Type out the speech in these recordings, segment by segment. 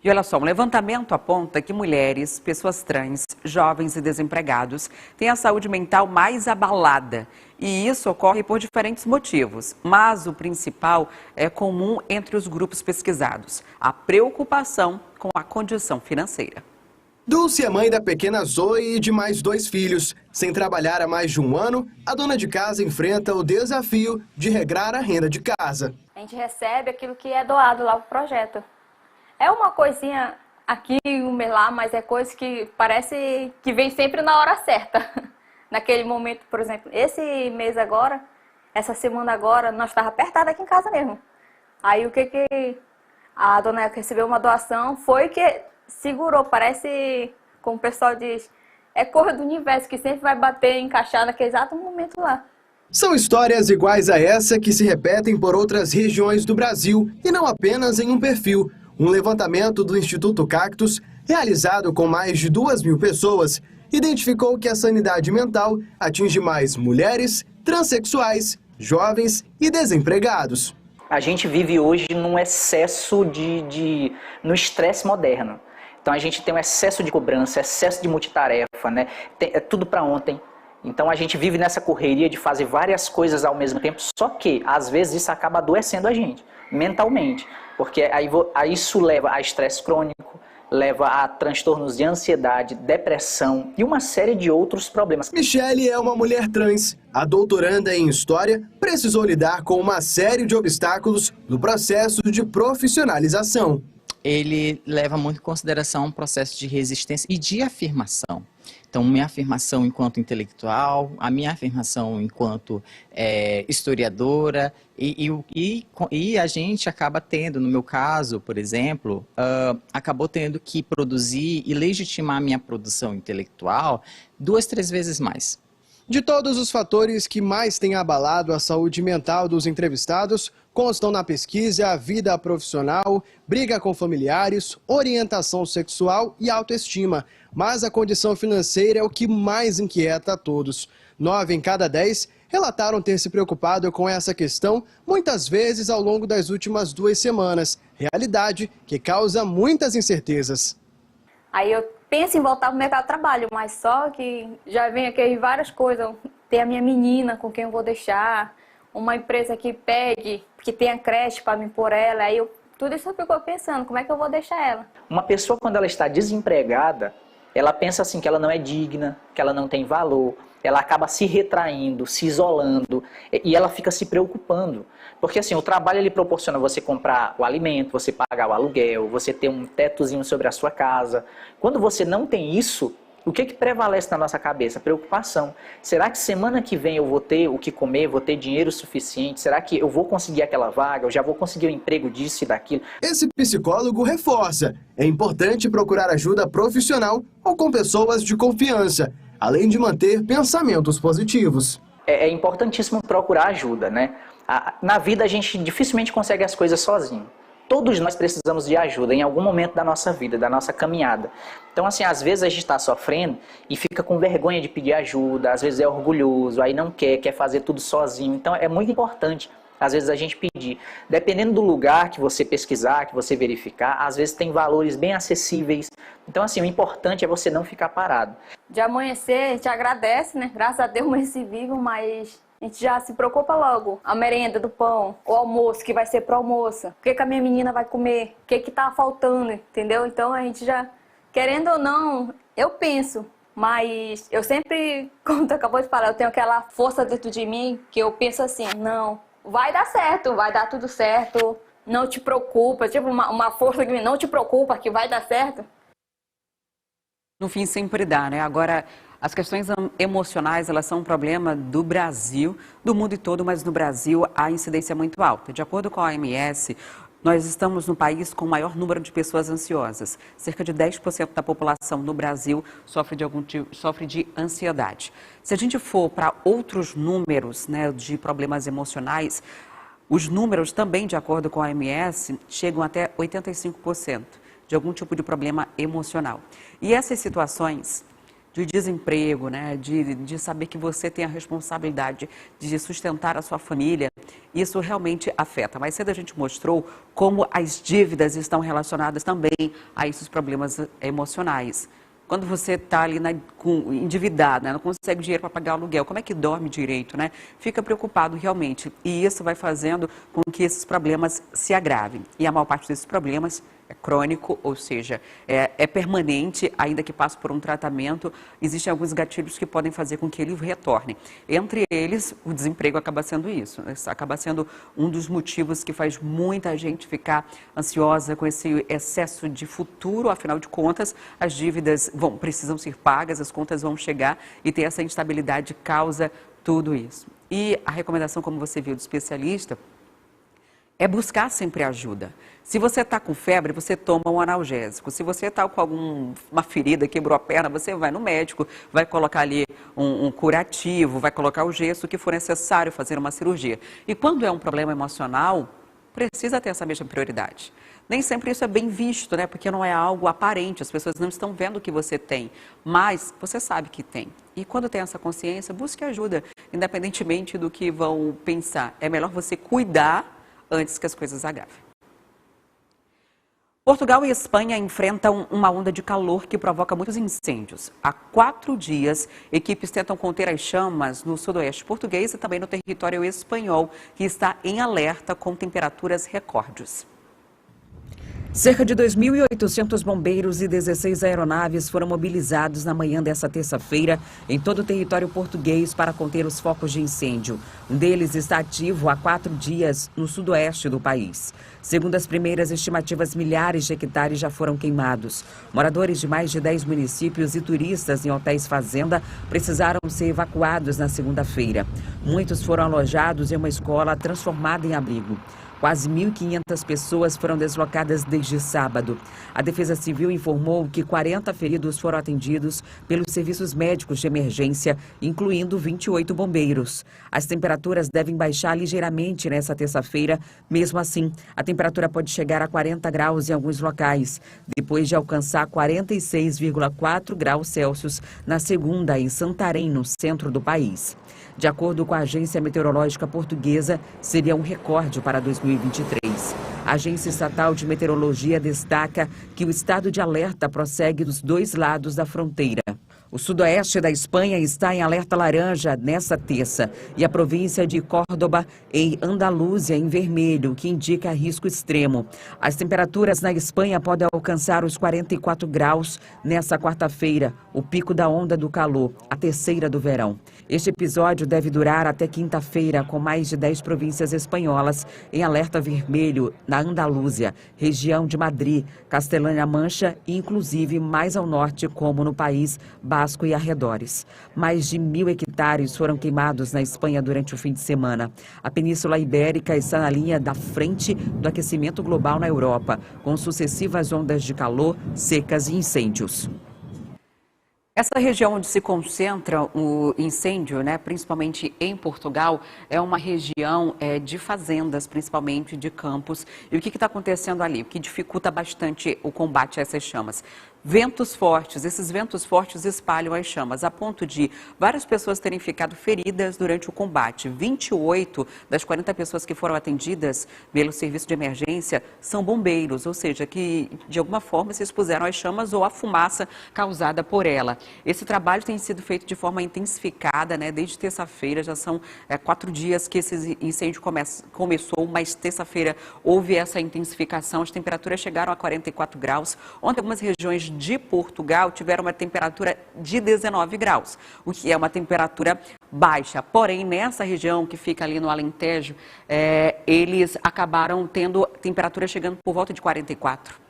E olha só, um levantamento aponta que mulheres, pessoas trans, jovens e desempregados têm a saúde mental mais abalada. E isso ocorre por diferentes motivos, mas o principal é comum entre os grupos pesquisados: a preocupação com a condição financeira. Dulce é mãe da pequena Zoe e de mais 2 filhos. Sem trabalhar há mais de 1 ano, a dona de casa enfrenta o desafio de regrar a renda de casa. A gente recebe aquilo que é doado lá pro projeto. É uma coisinha aqui, uma lá, mas é coisa que parece que vem sempre na hora certa. Naquele momento, por exemplo, esse mês agora, essa semana agora, nós estávamos apertados aqui em casa mesmo. Aí o que a dona recebeu uma doação foi que segurou, parece, como o pessoal diz, é coisa do universo que sempre vai bater, encaixar naquele exato momento lá. São histórias iguais a essa que se repetem por outras regiões do Brasil e não apenas em um perfil. Um levantamento do Instituto Cactus, realizado com mais de 2.000 pessoas, identificou que a sanidade mental atinge mais mulheres, transexuais, jovens e desempregados. A gente vive hoje num excesso no estresse moderno. Então a gente tem um excesso de cobrança, excesso de multitarefa, né? É tudo para ontem. Então a gente vive nessa correria de fazer várias coisas ao mesmo tempo, só que às vezes isso acaba adoecendo a gente, mentalmente. Porque aí isso leva a estresse crônico, leva a transtornos de ansiedade, depressão e uma série de outros problemas. Michele é uma mulher trans. A doutoranda em História precisou lidar com uma série de obstáculos no processo de profissionalização. Ele leva muito em consideração um processo de resistência e de afirmação. Então, minha afirmação enquanto intelectual, a minha afirmação enquanto historiadora, e a gente acaba tendo, no meu caso, por exemplo, acabou tendo que produzir e legitimar a minha produção intelectual 2, 3 vezes mais. De todos os fatores que mais têm abalado a saúde mental dos entrevistados, constam na pesquisa a vida profissional, briga com familiares, orientação sexual e autoestima. Mas a condição financeira é o que mais inquieta a todos. 9 em cada 10 relataram ter se preocupado com essa questão, muitas vezes ao longo das últimas 2 semanas. Realidade que causa muitas incertezas. Aí eu penso em voltar para o mercado de trabalho, mas só que já vem aqui várias coisas. Tem a minha menina com quem eu vou deixar, uma empresa que pegue, que tenha creche para me pôr ela. Aí tudo isso eu fico pensando, como é que eu vou deixar ela? Uma pessoa, quando ela está desempregada, ela pensa assim que ela não é digna, que ela não tem valor, ela acaba se retraindo, se isolando e ela fica se preocupando. Porque assim, o trabalho ele proporciona você comprar o alimento, você pagar o aluguel, você ter um tetozinho sobre a sua casa. Quando você não tem isso, o que prevalece na nossa cabeça? Preocupação. Será que semana que vem eu vou ter o que comer, vou ter dinheiro suficiente? Será que eu vou conseguir aquela vaga? Eu já vou conseguir o emprego disso e daquilo? Esse psicólogo reforça: é importante procurar ajuda profissional ou com pessoas de confiança, além de manter pensamentos positivos. É importantíssimo procurar ajuda, né? Na vida a gente dificilmente consegue as coisas sozinho. Todos nós precisamos de ajuda em algum momento da nossa vida, da nossa caminhada. Então, assim, às vezes a gente está sofrendo e fica com vergonha de pedir ajuda, às vezes é orgulhoso, aí não quer fazer tudo sozinho. Então, é muito importante, às vezes, a gente pedir. Dependendo do lugar que você pesquisar, que você verificar, às vezes tem valores bem acessíveis. Então, assim, o importante é você não ficar parado. De amanhecer, a gente agradece, né? Graças a Deus, amanheci vivo, mas a gente já se preocupa logo. A merenda do pão, o almoço, que vai ser pro almoço. O que a minha menina vai comer? O que tá faltando, entendeu? Então, a gente já, querendo ou não, eu penso. Mas eu sempre, como tu acabou de falar, eu tenho aquela força dentro de mim que eu penso assim, não, vai dar certo, vai dar tudo certo. Não te preocupa, tipo uma força que não te preocupa, que vai dar certo. No fim, sempre dá, né? Agora, as questões emocionais, elas são um problema do Brasil, do mundo todo, mas no Brasil a incidência é muito alta. De acordo com a OMS, nós estamos no país com o maior número de pessoas ansiosas. Cerca de 10% da população no Brasil sofre de ansiedade. Se a gente for para outros números, né, de problemas emocionais, os números também, de acordo com a OMS, chegam até 85% de algum tipo de problema emocional. E essas situações de desemprego, né? De saber que você tem a responsabilidade de sustentar a sua família, isso realmente afeta. Mais cedo a gente mostrou como as dívidas estão relacionadas também a esses problemas emocionais. Quando você está ali endividado, né, não consegue dinheiro para pagar o aluguel, como é que dorme direito, né? Fica preocupado realmente. E isso vai fazendo com que esses problemas se agravem. E a maior parte desses problemas é crônico, ou seja, é permanente, ainda que passe por um tratamento. Existem alguns gatilhos que podem fazer com que ele retorne. Entre eles, o desemprego acaba sendo isso. Acaba sendo um dos motivos que faz muita gente ficar ansiosa com esse excesso de futuro. Afinal de contas, as dívidas precisam ser pagas, as contas vão chegar e ter essa instabilidade causa tudo isso. E a recomendação, como você viu, do especialista, é buscar sempre ajuda. Se você está com febre, você toma um analgésico. Se você está com uma ferida, quebrou a perna, você vai no médico, vai colocar ali um curativo, vai colocar o gesso, o que for necessário, fazer uma cirurgia. E quando é um problema emocional, precisa ter essa mesma prioridade. Nem sempre isso é bem visto, né? Porque não é algo aparente, as pessoas não estão vendo o que você tem, mas você sabe que tem. E quando tem essa consciência, busque ajuda, independentemente do que vão pensar. É melhor você cuidar antes que as coisas agravem. Portugal e Espanha enfrentam uma onda de calor que provoca muitos incêndios. Há 4 dias, equipes tentam conter as chamas no sudoeste português e também no território espanhol, que está em alerta com temperaturas recordes. Cerca de 2.800 bombeiros e 16 aeronaves foram mobilizados na manhã dessa terça-feira em todo o território português para conter os focos de incêndio. Um deles está ativo há 4 dias no sudoeste do país. Segundo as primeiras estimativas, milhares de hectares já foram queimados. Moradores de mais de 10 municípios e turistas em hotéis fazenda precisaram ser evacuados na segunda-feira. Muitos foram alojados em uma escola transformada em abrigo. Quase 1.500 pessoas foram deslocadas desde sábado. A Defesa Civil informou que 40 feridos foram atendidos pelos serviços médicos de emergência, incluindo 28 bombeiros. As temperaturas devem baixar ligeiramente nesta terça-feira. Mesmo assim, a temperatura pode chegar a 40 graus em alguns locais, depois de alcançar 46,4 graus Celsius na segunda em Santarém, no centro do país. De acordo com a Agência Meteorológica Portuguesa, seria um recorde para 2023. A Agência Estatal de Meteorologia destaca que o estado de alerta prossegue dos 2 lados da fronteira. O sudoeste da Espanha está em alerta laranja nesta terça e a província de Córdoba e Andaluzia em vermelho, que indica risco extremo. As temperaturas na Espanha podem alcançar os 44 graus nesta quarta-feira, o pico da onda do calor, a terceira do verão. Este episódio deve durar até quinta-feira, com mais de 10 províncias espanholas em alerta vermelho na Andaluzia, região de Madrid, Castela-La Mancha e inclusive mais ao norte, como no País Basco e arredores. Mais de 1.000 hectares foram queimados na Espanha durante o fim de semana. A Península Ibérica está na linha da frente do aquecimento global na Europa, com sucessivas ondas de calor, secas e incêndios. Essa região onde se concentra o incêndio, né, principalmente em Portugal, é uma região de fazendas, principalmente de campos. E o que está acontecendo ali? O que dificulta bastante o combate a essas chamas? Ventos fortes. Esses ventos fortes espalham as chamas, a ponto de várias pessoas terem ficado feridas durante o combate. 28 das 40 pessoas que foram atendidas pelo serviço de emergência são bombeiros, ou seja, que de alguma forma se expuseram às chamas ou à fumaça causada por ela. Esse trabalho tem sido feito de forma intensificada, né? Desde terça-feira, já são 4 dias que esse incêndio começou, mas terça-feira houve essa intensificação. As temperaturas chegaram a 44 graus. Ontem, algumas regiões de Portugal tiveram uma temperatura de 19 graus, o que é uma temperatura baixa. Porém, nessa região que fica ali no Alentejo, eles acabaram tendo temperatura chegando por volta de 44.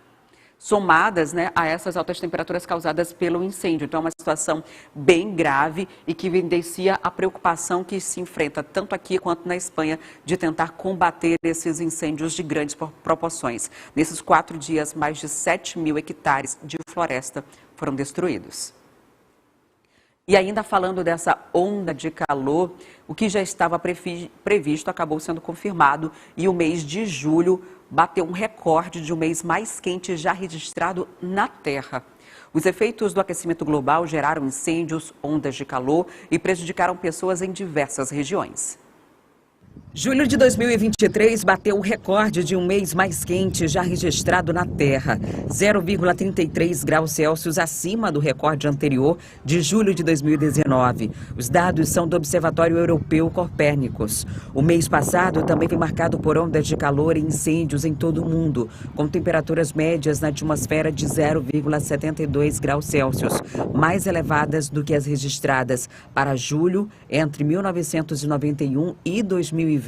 Somadas, né, a essas altas temperaturas causadas pelo incêndio. Então, é uma situação bem grave e que evidencia a preocupação que se enfrenta tanto aqui quanto na Espanha de tentar combater esses incêndios de grandes proporções. Nesses 4 dias, mais de 7.000 hectares de floresta foram destruídos. E ainda falando dessa onda de calor, o que já estava previsto acabou sendo confirmado e o mês de julho bateu um recorde de um mês mais quente já registrado na Terra. Os efeitos do aquecimento global geraram incêndios, ondas de calor e prejudicaram pessoas em diversas regiões. Julho de 2023 bateu o recorde de um mês mais quente já registrado na Terra, 0,33 graus Celsius acima do recorde anterior de julho de 2019. Os dados são do Observatório Europeu Copérnicos. O mês passado também foi marcado por ondas de calor e incêndios em todo o mundo, com temperaturas médias na atmosfera de 0,72 graus Celsius, mais elevadas do que as registradas para julho entre 1991 e 2020.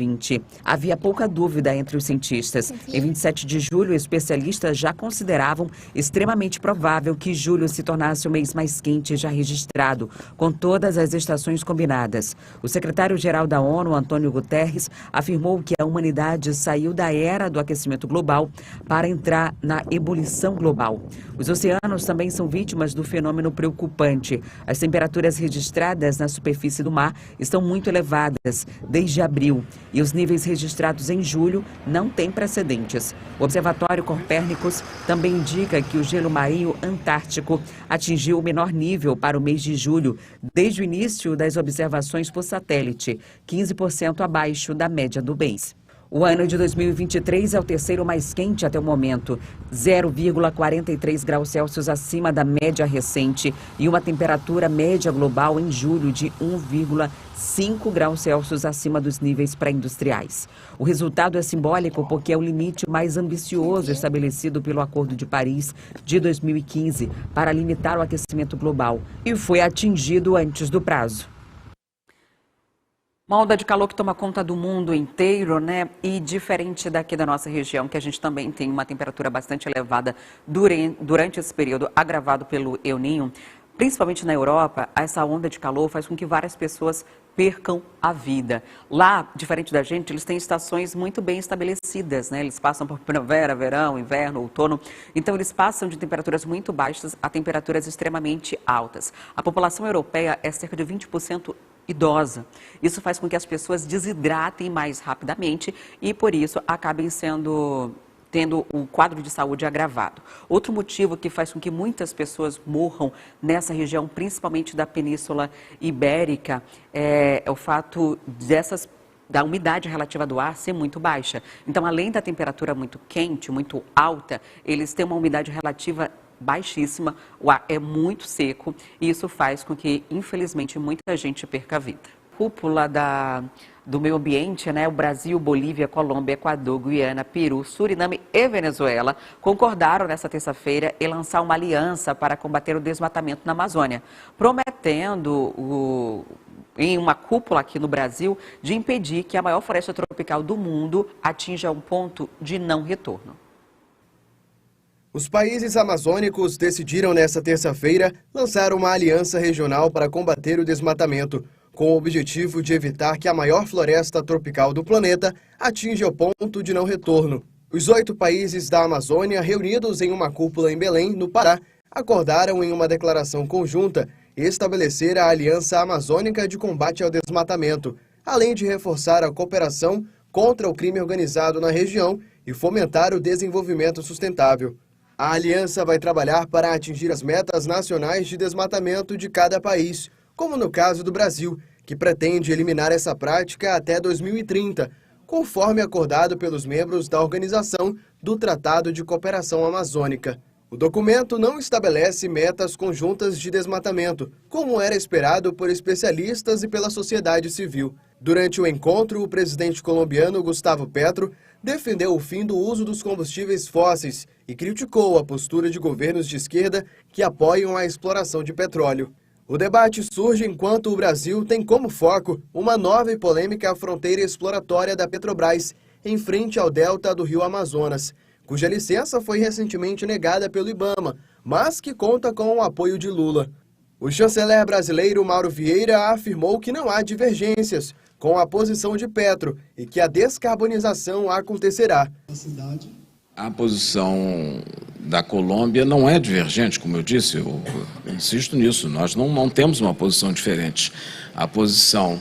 Havia pouca dúvida entre os cientistas. Em 27 de julho, especialistas já consideravam extremamente provável que julho se tornasse o mês mais quente já registrado, com todas as estações combinadas. O secretário-geral da ONU, Antônio Guterres, afirmou que a humanidade saiu da era do aquecimento global para entrar na ebulição global. Os oceanos também são vítimas do fenômeno preocupante. As temperaturas registradas na superfície do mar estão muito elevadas desde abril. E os níveis registrados em julho não têm precedentes. O Observatório Copérnicos também indica que o gelo marinho antártico atingiu o menor nível para o mês de julho, desde o início das observações por satélite, 15% abaixo da média do mês. O ano de 2023 é o terceiro mais quente até o momento, 0,43 graus Celsius acima da média recente e uma temperatura média global em julho de 1,5 graus Celsius acima dos níveis pré-industriais. O resultado é simbólico porque é o limite mais ambicioso estabelecido pelo Acordo de Paris de 2015 para limitar o aquecimento global e foi atingido antes do prazo. Uma onda de calor que toma conta do mundo inteiro, né? E diferente daqui da nossa região, que a gente também tem uma temperatura bastante elevada durante esse período, agravado pelo El Niño, principalmente na Europa, essa onda de calor faz com que várias pessoas percam a vida. Lá, diferente da gente, eles têm estações muito bem estabelecidas, né? Eles passam por primavera, verão, inverno, outono. Então, eles passam de temperaturas muito baixas a temperaturas extremamente altas. A população europeia é cerca de 20% idosa. Isso faz com que as pessoas desidratem mais rapidamente e, por isso, acabem tendo um quadro de saúde agravado. Outro motivo que faz com que muitas pessoas morram nessa região, principalmente da Península Ibérica, é o fato da umidade relativa do ar ser muito baixa. Então, além da temperatura muito quente, muito alta, eles têm uma umidade relativa baixíssima, o ar é muito seco e isso faz com que, infelizmente, muita gente perca a vida. Cúpula do meio ambiente, né? O Brasil, Bolívia, Colômbia, Equador, Guiana, Peru, Suriname e Venezuela concordaram nesta terça-feira em lançar uma aliança para combater o desmatamento na Amazônia, prometendo em uma cúpula aqui no Brasil de impedir que a maior floresta tropical do mundo atinja um ponto de não retorno. Os países amazônicos decidiram nesta terça-feira lançar uma aliança regional para combater o desmatamento, com o objetivo de evitar que a maior floresta tropical do planeta atinja o ponto de não retorno. Os 8 países da Amazônia, reunidos em uma cúpula em Belém, no Pará, acordaram em uma declaração conjunta estabelecer a Aliança Amazônica de Combate ao Desmatamento, além de reforçar a cooperação contra o crime organizado na região e fomentar o desenvolvimento sustentável. A aliança vai trabalhar para atingir as metas nacionais de desmatamento de cada país, como no caso do Brasil, que pretende eliminar essa prática até 2030, conforme acordado pelos membros da Organização do Tratado de Cooperação Amazônica. O documento não estabelece metas conjuntas de desmatamento, como era esperado por especialistas e pela sociedade civil. Durante o encontro, o presidente colombiano Gustavo Petro defendeu o fim do uso dos combustíveis fósseis e criticou a postura de governos de esquerda que apoiam a exploração de petróleo. O debate surge enquanto o Brasil tem como foco uma nova e polêmica fronteira exploratória da Petrobras em frente ao delta do rio Amazonas, cuja licença foi recentemente negada pelo IBAMA, mas que conta com o apoio de Lula. O chanceler brasileiro Mauro Vieira afirmou que não há divergências com a posição de Petro e que a descarbonização acontecerá. A posição da Colômbia não é divergente, como eu disse, eu insisto nisso, nós não temos uma posição diferente. A posição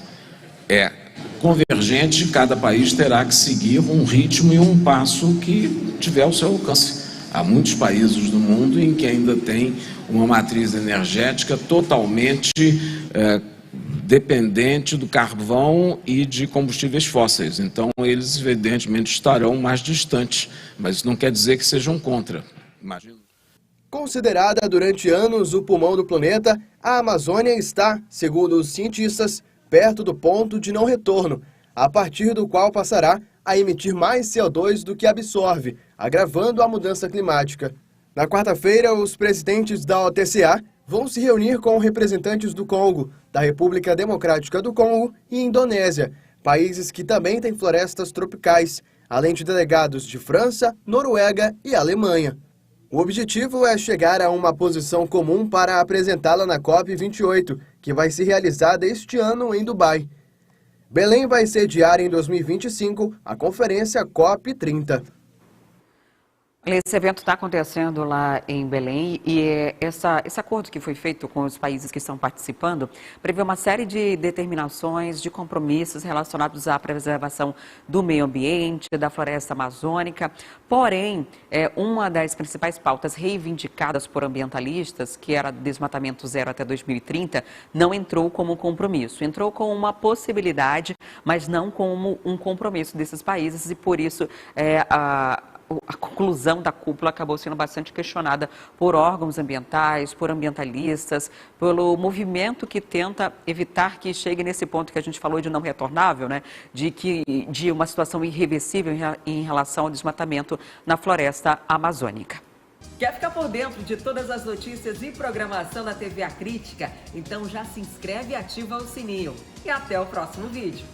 é convergente, cada país terá que seguir um ritmo e um passo que tiver ao seu alcance. Há muitos países do mundo em que ainda tem uma matriz energética totalmente dependente do carvão e de combustíveis fósseis. Então, eles, evidentemente, estarão mais distantes, mas isso não quer dizer que sejam contra. Imagino. Considerada durante anos o pulmão do planeta, a Amazônia está, segundo os cientistas, perto do ponto de não retorno, a partir do qual passará a emitir mais CO2 do que absorve, agravando a mudança climática. Na quarta-feira, os presidentes da OTCA vão se reunir com representantes do Congo, da República Democrática do Congo e Indonésia, países que também têm florestas tropicais, além de delegados de França, Noruega e Alemanha. O objetivo é chegar a uma posição comum para apresentá-la na COP28, que vai ser realizada este ano em Dubai. Belém vai sediar em 2025 a conferência COP30. Esse evento está acontecendo lá em Belém e esse acordo que foi feito com os países que estão participando prevê uma série de determinações, de compromissos relacionados à preservação do meio ambiente, da floresta amazônica. Porém, uma das principais pautas reivindicadas por ambientalistas, que era desmatamento zero até 2030, não entrou como compromisso. Entrou como uma possibilidade, mas não como um compromisso desses países e, por isso, a conclusão da cúpula acabou sendo bastante questionada por órgãos ambientais, por ambientalistas, pelo movimento que tenta evitar que chegue nesse ponto que a gente falou de não retornável, né? De uma situação irreversível em relação ao desmatamento na floresta amazônica. Quer ficar por dentro de todas as notícias e programação da TV A Crítica? Então já se inscreve e ativa o sininho. E até o próximo vídeo.